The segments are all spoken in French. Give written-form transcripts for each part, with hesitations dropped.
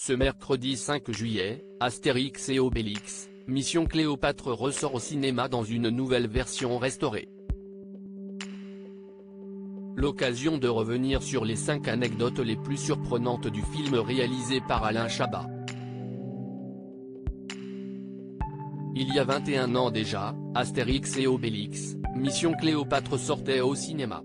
Ce mercredi 5 juillet, Astérix et Obélix, Mission Cléopâtre ressort au cinéma dans une nouvelle version restaurée. L'occasion de revenir sur les 5 anecdotes les plus surprenantes du film réalisé par Alain Chabat. Il y a 21 ans déjà, Astérix et Obélix, Mission Cléopâtre sortait au cinéma.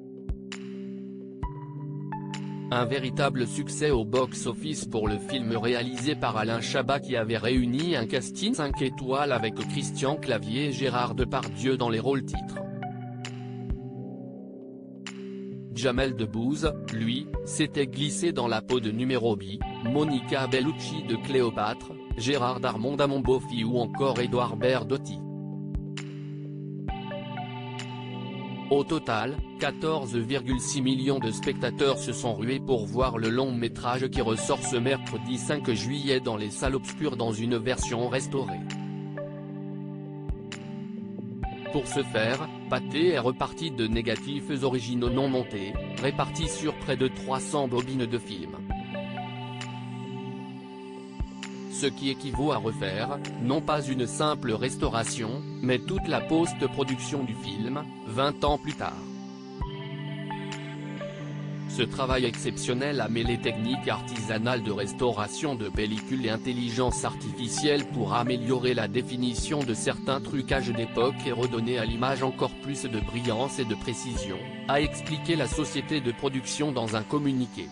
Un véritable succès au box-office pour le film réalisé par Alain Chabat qui avait réuni un casting 5 étoiles avec Christian Clavier et Gérard Depardieu dans les rôles-titres. Jamel Debbouze, lui, s'était glissé dans la peau de Numéro B, Monica Bellucci de Cléopâtre, Gérard Darmon d'Amon Bofi ou encore Édouard Berdotti. Au total, 14,6 millions de spectateurs se sont rués pour voir le long-métrage qui ressort ce mercredi 5 juillet dans les salles obscures dans une version restaurée. Pour ce faire, Pathé est reparti de négatifs originaux non montés, répartis sur près de 300 bobines de film. Ce qui équivaut à refaire, non pas une simple restauration, mais toute la post-production du film, 20 ans plus tard. Ce travail exceptionnel a mêlé techniques artisanales de restauration de pellicules et intelligence artificielle pour améliorer la définition de certains trucages d'époque et redonner à l'image encore plus de brillance et de précision, a expliqué la société de production dans un communiqué.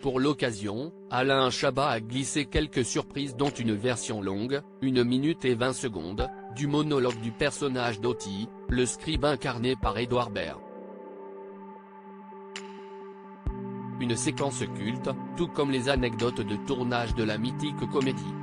Pour l'occasion, Alain Chabat a glissé quelques surprises dont une version longue, 1 minute et 20 secondes, du monologue du personnage d'Oti, le scribe incarné par Édouard Baird. Une séquence culte, tout comme les anecdotes de tournage de la mythique comédie.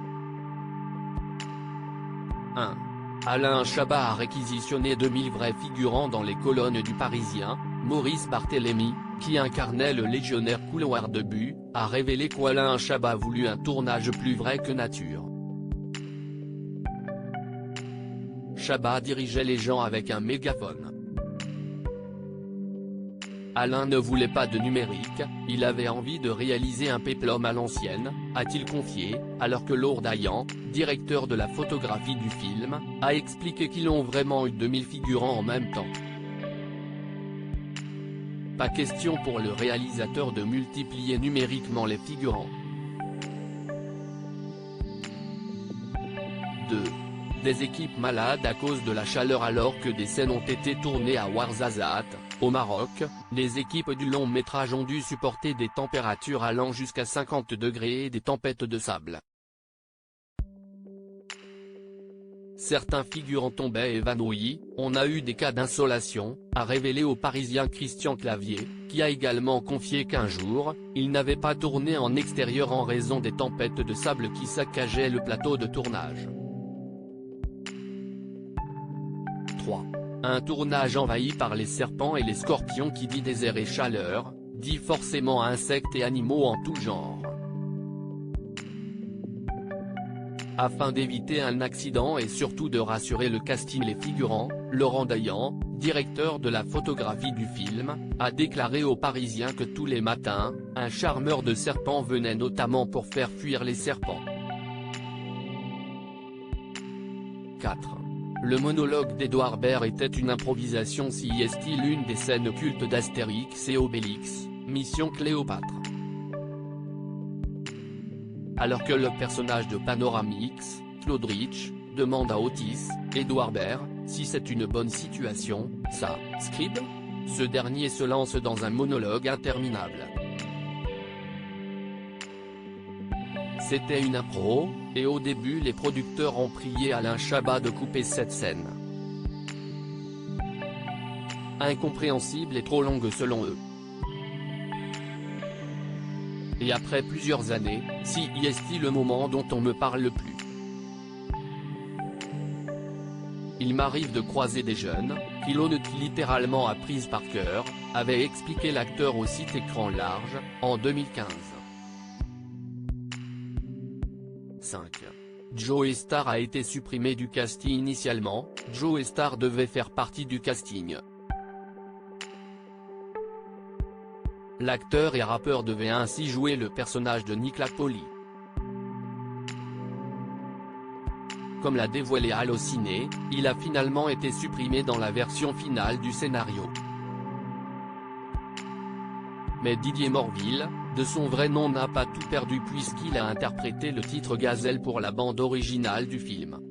1. Alain Chabat a réquisitionné 2000 vrais figurants dans les colonnes du Parisien. Maurice Barthélémy, qui incarnait le légionnaire Couloir de But, a révélé qu'Alain Chabat a voulu un tournage plus vrai que nature. Chabat dirigeait les gens avec un mégaphone. Alain ne voulait pas de numérique, il avait envie de réaliser un péplum à l'ancienne, a-t-il confié, alors que Laure Dayan, directeur de la photographie du film, a expliqué qu'ils ont vraiment eu 2000 figurants en même temps. Pas question pour le réalisateur de multiplier numériquement les figurants. 2. Des équipes malades à cause de la chaleur alors que des scènes ont été tournées à Ouarzazate, au Maroc, les équipes du long métrage ont dû supporter des températures allant jusqu'à 50 degrés et des tempêtes de sable. Certains figurants tombaient évanouis, on a eu des cas d'insolation, a révélé au Parisien Christian Clavier, qui a également confié qu'un jour, il n'avait pas tourné en extérieur en raison des tempêtes de sable qui saccageaient le plateau de tournage. 3. Un tournage envahi par les serpents et les scorpions qui dit désert et chaleur, dit forcément insectes et animaux en tout genre. Afin d'éviter un accident et surtout de rassurer le casting et les figurants, Laurent Dayan, directeur de la photographie du film, a déclaré aux Parisiens que tous les matins, un charmeur de serpents venait notamment pour faire fuir les serpents. 4. Le monologue d'Édouard Baird était une improvisation si est-il l'une des scènes cultes d'Astérix et Obélix, Mission Cléopâtre. Alors que le personnage de Panoramix, Claude Rich, demande à Otis, Édouard Baird, si c'est une bonne situation, ça, scribe ? Ce dernier se lance dans un monologue interminable. C'était une impro, et au début les producteurs ont prié Alain Chabat de couper cette scène. Incompréhensible et trop longue selon eux. Et après plusieurs années, si est-il le moment dont on me parle le plus. Il m'arrive de croiser des jeunes, qui l'ont littéralement apprise par cœur, avait expliqué l'acteur au site Écran Large, en 2015. 5. Joe Star a été supprimé du casting initialement, Joe Star devait faire partie du casting. L'acteur et rappeur devait ainsi jouer le personnage de Nick Napoli. Comme l'a dévoilé Allociné, il a finalement été supprimé dans la version finale du scénario. Mais Didier Morville, de son vrai nom, n'a pas tout perdu puisqu'il a interprété le titre Gazelle pour la bande originale du film.